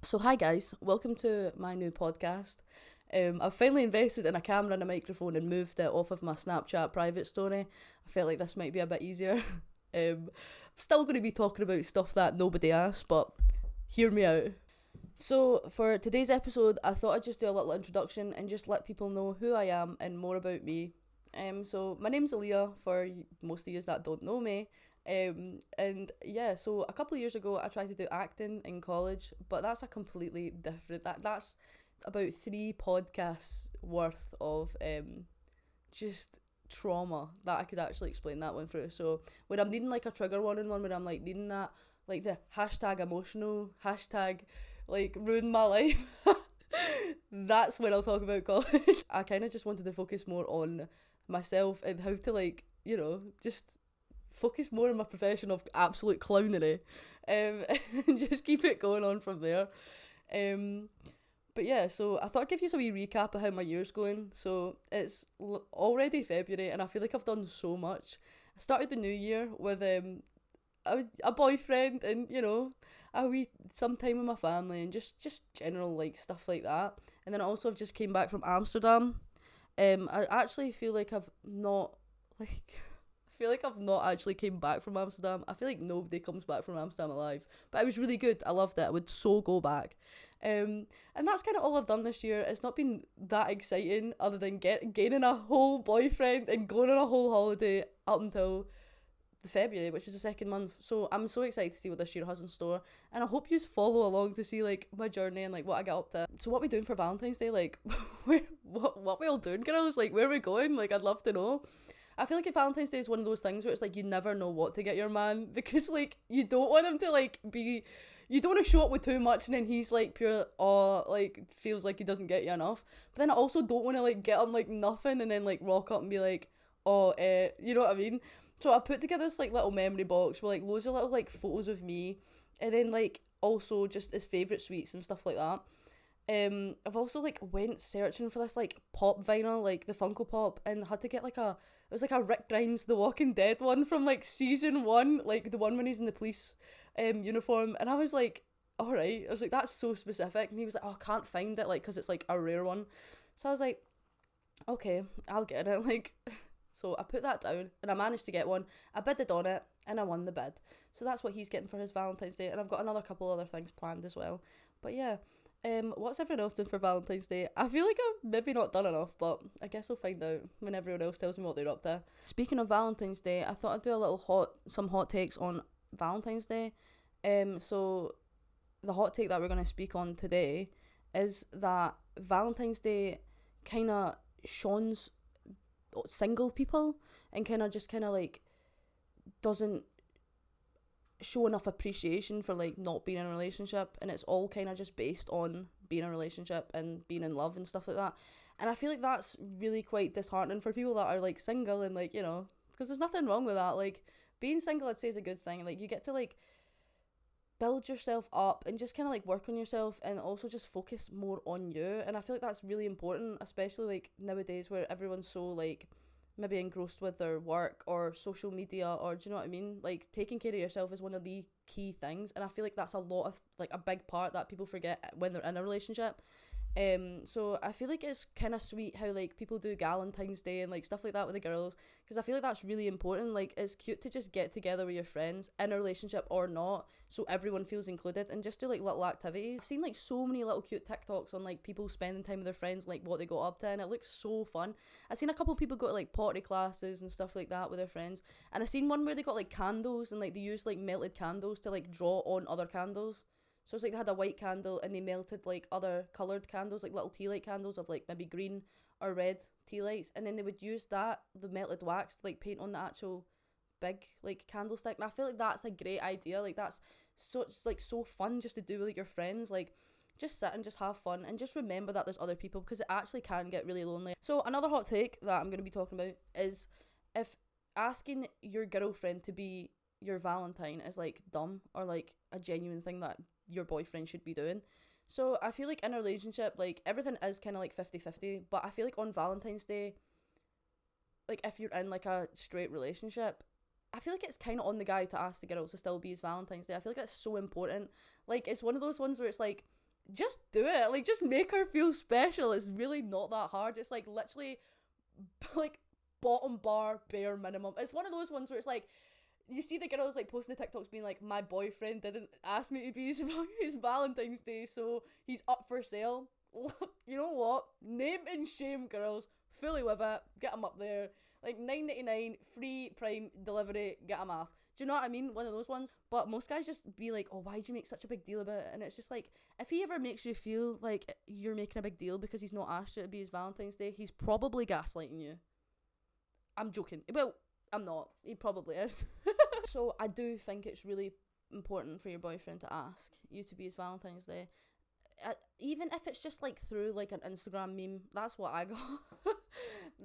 So hi guys, welcome to my new podcast. I've finally invested in a camera and a microphone and moved it off of my Snapchat private story. I felt like this might be a bit easier. I'm still going to be talking about stuff that nobody asked, but hear me out. So for today's episode, I thought I'd just do a little introduction and just let people know who I am and more about me. So my name's Aleah for most of you that don't know me. And yeah, so a couple of years ago I tried to do acting in college, but that's a completely different that's about 3 podcasts worth of just trauma that I could actually explain that one through. So when I'm needing like a trigger warning one, when I'm like needing that, like the hashtag emotional, hashtag like ruin my life, that's when I'll talk about college. I kind of just wanted to focus more on myself and how to just focus more on my profession of absolute clownery, and just keep it going on from there. But yeah, so I thought I'd give you a wee recap of how my year's going. So it's already February and I feel like I've done so much. I started the new year with a boyfriend and, a wee some time with my family and just general like stuff like that. And then also I've just came back from Amsterdam. I actually feel like I've not like I feel like I've not actually came back from Amsterdam. I feel like nobody comes back from Amsterdam alive. But it was really good. I loved it. I would so go back. And that's kind of all I've done this year. It's not been that exciting other than gaining a whole boyfriend and going on a whole holiday up until the February, which is the second month. So I'm so excited to see what this year has in store. And I hope you follow along to see like my journey and like what I get up to. So what are we doing for Valentine's Day? Like, what we all doing, girls? Like, where are we going? Like, I'd love to know. I feel like Valentine's Day is one of those things where it's like you never know what to get your man because like you don't want him to like be, you don't want to show up with too much and then he's like pure like feels like he doesn't get you enough. But then I also don't want to like get him like nothing and then like rock up and be like, you know what I mean? So I put together this like little memory box with like loads of little like photos of me and then like also just his favourite sweets and stuff like that. I've also like went searching for this like pop vinyl, like the Funko Pop, and had to get like it was like a Rick Grimes The Walking Dead one from like season 1, like the one when he's in the police uniform, and I was like, alright, I was like, that's so specific, and he was like, oh, I can't find it, like, because it's like a rare one, so I was like, okay, I'll get it, like, so I put that down, and I managed to get one, I bidded on it, and I won the bid, so that's what he's getting for his Valentine's Day, and I've got another couple other things planned as well, but yeah. What's everyone else doing for Valentine's Day? I feel like I've maybe not done enough, but I guess I'll find out when everyone else tells me what they're up to. Speaking of Valentine's Day, I thought I'd do some hot takes on Valentine's Day. So the hot take that we're going to speak on today is that Valentine's Day kind of shuns single people and kind of like doesn't show enough appreciation for like not being in a relationship, and it's all kind of just based on being in a relationship and being in love and stuff like that. And I feel like that's really quite disheartening for people that are like single and like, because there's nothing wrong with that. Like being single, I'd say, is a good thing. Like you get to like build yourself up and just kind of like work on yourself and also just focus more on you. And I feel like that's really important, especially like nowadays where everyone's so like maybe engrossed with their work or social media, or do you know what I mean? Like taking care of yourself is one of the key things, and I feel like that's a lot of like a big part that people forget when they're in a relationship. So I feel like it's kind of sweet how like people do Valentine's Day and like stuff like that with the girls, because I feel like that's really important. Like it's cute to just get together with your friends in a relationship or not, so everyone feels included, and just do like little activities. I've seen like so many little cute TikToks on like people spending time with their friends, like what they got up to, and it looks so fun. I've seen a couple of people go to like pottery classes and stuff like that with their friends, and I've seen one where they got like candles and like they used like melted candles to like draw on other candles. So it's like they had a white candle and they melted like other coloured candles, like little tea light candles of like maybe green or red tea lights, and then they would use the melted wax to like paint on the actual big like candlestick. And I feel like that's a great idea. Like that's so fun just to do with like your friends. Like just sit and just have fun and just remember that there's other people, because it actually can get really lonely. So another hot take that I'm going to be talking about is if asking your girlfriend to be your Valentine is like dumb or like a genuine thing that your boyfriend should be doing. So I feel like in a relationship, like everything is kind of like 50-50, but I feel like on Valentine's Day, like if you're in like a straight relationship, I feel like it's kind of on the guy to ask the girl to still be his Valentine's Day. I feel like that's so important. Like it's one of those ones where it's like just do it. Like, just make her feel special. It's really not that hard. It's like literally like bottom bar bare minimum. It's one of those ones where it's like, you see the girls like posting the TikToks being like, my boyfriend didn't ask me to be his Valentine's Day, so he's up for sale. You know what? Name and shame, girls. Fully with it. Get them up there. Like $9.99, free Prime delivery, get them off. Do you know what I mean? One of those ones. But most guys just be like, oh, why'd you make such a big deal about it? And it's just like, if he ever makes you feel like you're making a big deal because he's not asked you to be his Valentine's Day, he's probably gaslighting you. I'm joking. Well, I'm not. He probably is. So I do think it's really important for your boyfriend to ask you to be his Valentine's Day. Even if it's just like through like an Instagram meme. That's what I got.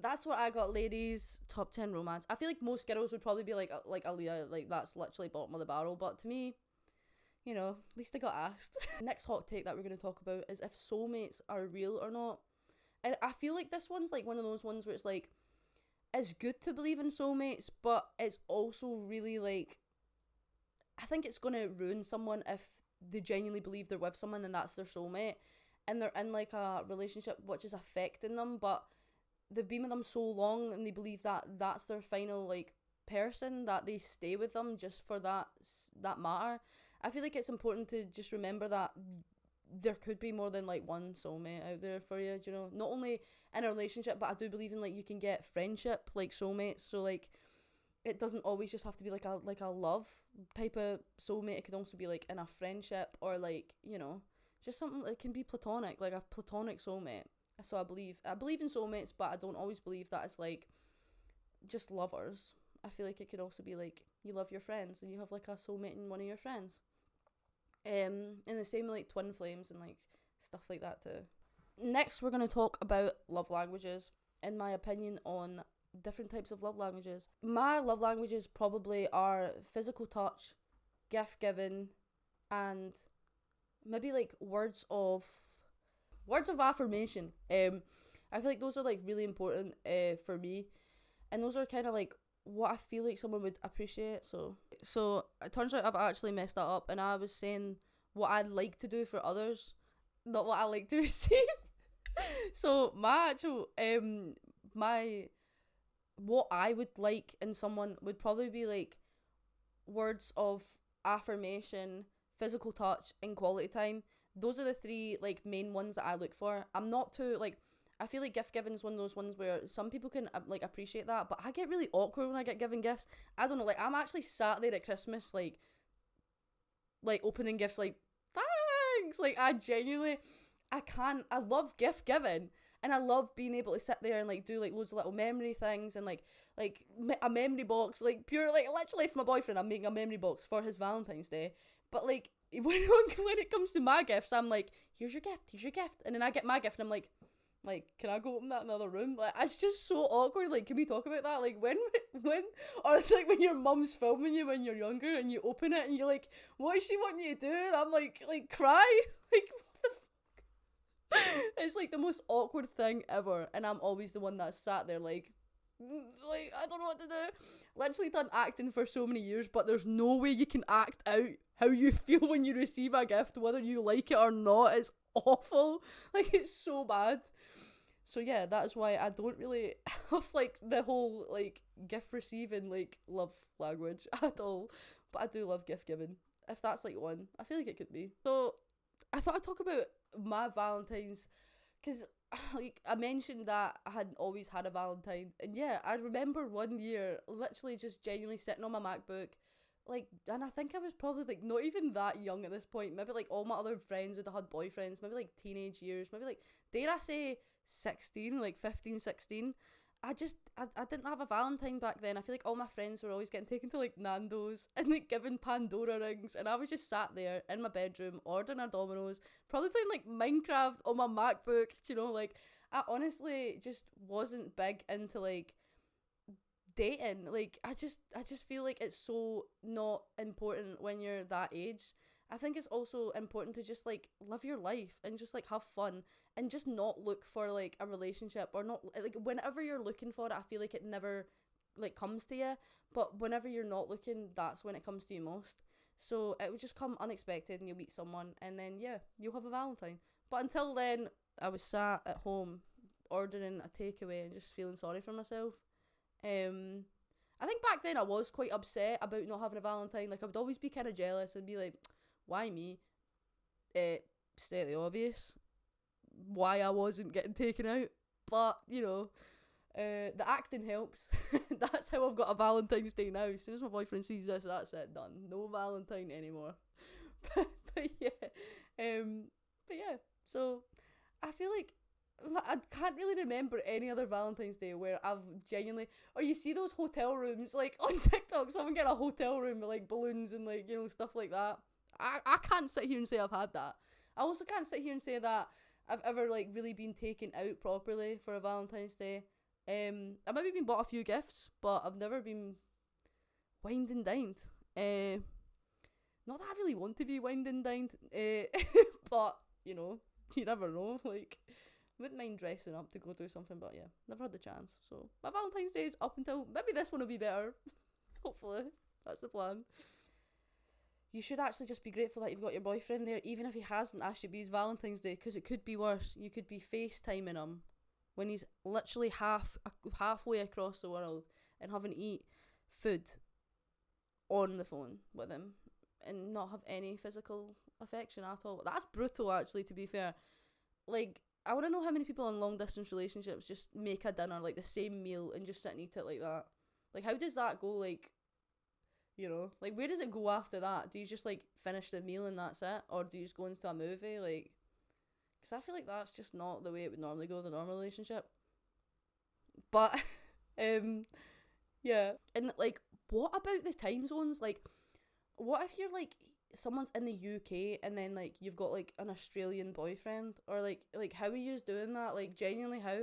That's what I got, ladies. Top 10 romance. I feel like most girls would probably be like Aleah, like that's literally bottom of the barrel. But to me, you know, at least I got asked. Next hot take that we're going to talk about is if soulmates are real or not. And I feel like this one's like one of those ones where it's like, it's good to believe in soulmates, but it's also really like, I think it's going to ruin someone if they genuinely believe they're with someone and that's their soulmate and they're in like a relationship which is affecting them, but they've been with them so long and they believe that that's their final like person, that they stay with them just for that matter. I feel like it's important to just remember that there could be more than like one soulmate out there for you, you know, not only in a relationship, but I do believe in like you can get friendship like soulmates. So like it doesn't always just have to be like a love type of soulmate. It could also be like in a friendship or like, you know, just something that can be platonic, like a platonic soulmate. So I believe in soulmates, but I don't always believe that it's like just lovers. I feel like it could also be like you love your friends and you have like a soulmate in one of your friends. And the same with like twin flames and like stuff like that too. Next, we're going to talk about love languages, in my opinion, on different types of love languages. My love languages probably are physical touch, gift giving, and maybe like words of affirmation. I feel like those are like really important for me, and those are kind of like what I feel like someone would appreciate. So it turns out I've actually messed that up, and I was saying what I'd like to do for others, not what I like to receive. So my actual what I would like in someone would probably be like words of affirmation, physical touch, and quality time. Those are the three like main ones that I look for. I'm not too like, I feel like gift giving is one of those ones where some people can like appreciate that, but I get really awkward when I get given gifts. I don't know, like I'm actually sat there at Christmas like opening gifts like thanks. Like I genuinely, I love gift giving. And I love being able to sit there and like do like loads of little memory things and like a memory box, like pure, like literally for my boyfriend I'm making a memory box for his Valentine's Day. But like when it comes to my gifts, I'm like, here's your gift, and then I get my gift and I'm like can I go open that in another room? Like it's just so awkward. Like can we talk about that? Like when or it's like when your mum's filming you when you're younger and you open it and you're like, what is she wanting you to do? And I'm like cry. Like it's like the most awkward thing ever, and I'm always the one that's sat there like I don't know what to do. Literally done acting for so many years, but there's no way you can act out how you feel when you receive a gift, whether you like it or not. It's awful. Like it's so bad. So yeah, that is why I don't really have like the whole like gift receiving like love language at all, but I do love gift giving. If that's like one, I feel like it could be. So I thought I'd talk about my Valentines, because like I mentioned that I had always had a Valentine, and yeah, I remember one year literally just genuinely sitting on my MacBook, like, and I think I was probably like not even that young at this point, maybe like all my other friends would have had boyfriends, maybe like teenage years, maybe like, dare I say 16, like 15, 16. I didn't have a Valentine back then. I feel like all my friends were always getting taken to like Nando's and like given Pandora rings, and I was just sat there in my bedroom ordering a Domino's, probably playing like Minecraft on my MacBook, you know, like I honestly just wasn't big into like dating. Like I just feel like it's so not important when you're that age. I think it's also important to just like live your life and just like have fun and just not look for like a relationship, or not like whenever you're looking for it, I feel like it never like comes to you, but whenever you're not looking, that's when it comes to you most. So it would just come unexpected and you'll meet someone and then, yeah, you'll have a Valentine. But until then, I was sat at home ordering a takeaway and just feeling sorry for myself. I think back then I was quite upset about not having a Valentine. Like, I would always be kind of jealous and be like, why me? State the obvious. Why I wasn't getting taken out. But, you know, the acting helps. That's how I've got a Valentine's Day now. As soon as my boyfriend sees this, that's it, done. No Valentine anymore. but yeah. So I feel like I can't really remember any other Valentine's Day where I've genuinely, or you see those hotel rooms, like on TikTok, someone get a hotel room with like balloons and like, you know, stuff like that. I can't sit here and say I've had that. I also can't sit here and say that I've ever like really been taken out properly for a Valentine's Day. I've maybe been bought a few gifts, but I've never been wined and dined. Not that I really want to be wined and dined, but you know, you never know. Like, wouldn't mind dressing up to go do something, but yeah, never had the chance. So my Valentine's Day is up until maybe this one will be better. Hopefully, that's the plan. You should actually just be grateful that you've got your boyfriend there, even if he hasn't asked you to be his Valentine's Day, because it could be worse. You could be FaceTiming him when he's literally halfway across the world and having to eat food on the phone with him and not have any physical affection at all. That's brutal, actually, to be fair. Like, I want to know how many people in long distance relationships just make a dinner, like the same meal, and just sit and eat it like that. Like, how does that go? Like, you know, like, where does it go after that? Do you just like finish the meal and that's it, or do you just go into a movie? Like, because I feel like that's just not the way it would normally go with a normal relationship. But yeah, and like, what about the time zones? Like, what if you're like someone's in the UK and then like you've got like an Australian boyfriend, or like how are you doing that? Like, genuinely, how?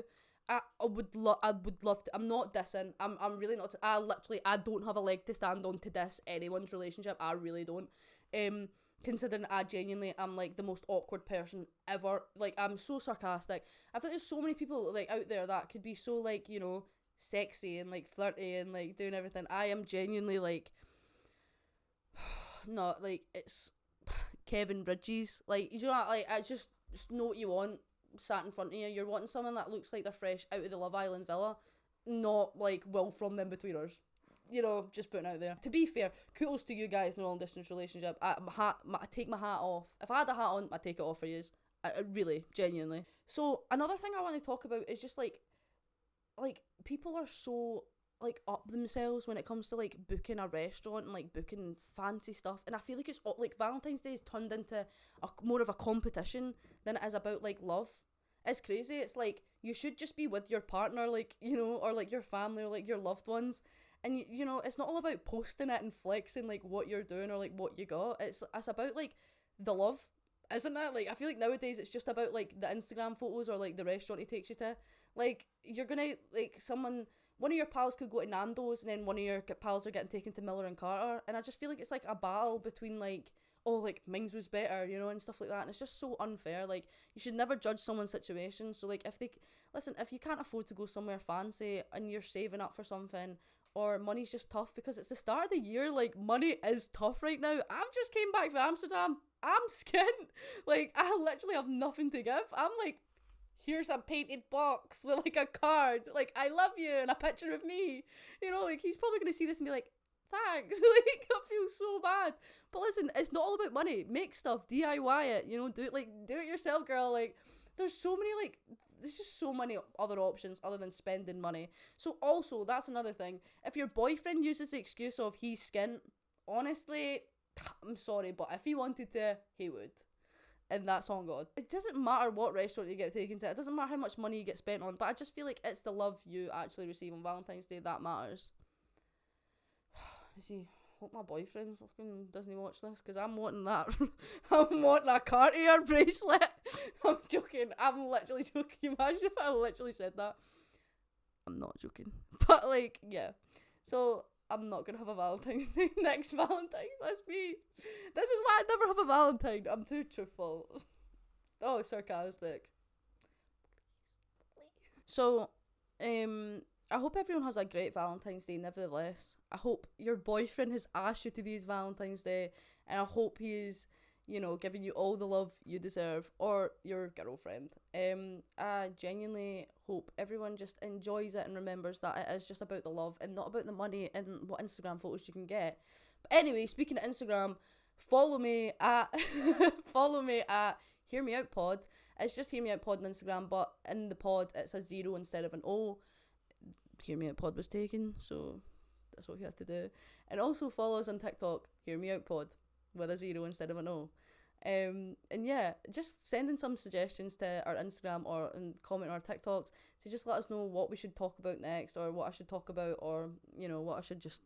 I would love to. I'm not dissing. I'm really not. I don't have a leg to stand on to diss anyone's relationship. I really don't. Considering I genuinely am like the most awkward person ever. Like, I'm so sarcastic. I think there's so many people like out there that could be so like, you know, sexy and like flirty and like doing everything. I am genuinely like not like, it's Kevin Bridges. Like, you know, like, I just know what you want sat in front of you. You're wanting someone that looks like they're fresh out of the Love Island villa, not like Will from The In-Betweeners. You know, just putting out there. To be fair, kudos to you guys in a long distance relationship. I take my hat off. If I had a hat on, I'd take it off for yous. I really, genuinely. So another thing I want to talk about is just like people are so like up themselves when it comes to like booking a restaurant and like booking fancy stuff, and I feel like it's like Valentine's Day has turned into more of a competition than it is about like love. It's crazy. It's like, you should just be with your partner, like, you know, or like your family, or like your loved ones, and you know, it's not all about posting it and flexing like what you're doing or like what you got. It's about like the love, isn't it? Like, I feel like nowadays it's just about like the Instagram photos or like the restaurant he takes you to. Like, you're gonna, like, one of your pals could go to Nando's and then one of your pals are getting taken to Miller and Carter, and I just feel like it's like a battle between like, oh, like, mine's was better, you know, and stuff like that, and it's just so unfair. Like, you should never judge someone's situation. So like, if you can't afford to go somewhere fancy and you're saving up for something, or money's just tough because it's the start of the year, like, money is tough right now. I've just came back from Amsterdam. I'm skint. Like, I literally have nothing to give. I'm like, here's a painted box with like a card, like, I love you, and a picture of me. You know, like, he's probably going to see this and be like, thanks. Like, I feel so bad. But listen, it's not all about money. Make stuff, DIY it, you know, do it yourself, girl. Like, there's just so many other options other than spending money. So also, that's another thing. If your boyfriend uses the excuse of he's skint, honestly, I'm sorry, but if he wanted to, he would. And that's on God. It doesn't matter what restaurant you get taken to. It doesn't matter how much money you get spent on. But I just feel like it's the love you actually receive on Valentine's Day that matters. See, hope my boyfriend fucking doesn't watch this, because I'm wanting that. I'm wanting a Cartier bracelet. I'm joking. I'm literally joking. Imagine if I literally said that. I'm not joking. But like, yeah. So I'm not gonna have a Valentine's Day next Valentine. That's me. This is why I never have a Valentine. I'm too truthful. Oh, sarcastic. So, I hope everyone has a great Valentine's Day nevertheless. I hope your boyfriend has asked you to be his Valentine's Day, and I hope he is, you know, giving you all the love you deserve, or your girlfriend. I genuinely hope everyone just enjoys it and remembers that it is just about the love and not about the money and what Instagram photos you can get. But anyway, speaking of Instagram, follow me at follow me at Hear Me Out Pod. It's just Hear Me Out Pod on Instagram, but in the pod it's a 0 instead of an O. Hear Me Out Pod was taken, so that's what we had to do. And also follow us on TikTok, Hear Me Out Pod, with a 0 instead of an O. And yeah, just send in some suggestions to our Instagram or comment on our TikToks to just let us know what we should talk about next, or what I should talk about, or, you know, what I should just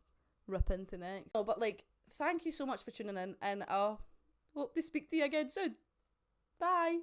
rip into next. Oh, but like, thank you so much for tuning in, and I'll hope to speak to you again soon. Bye!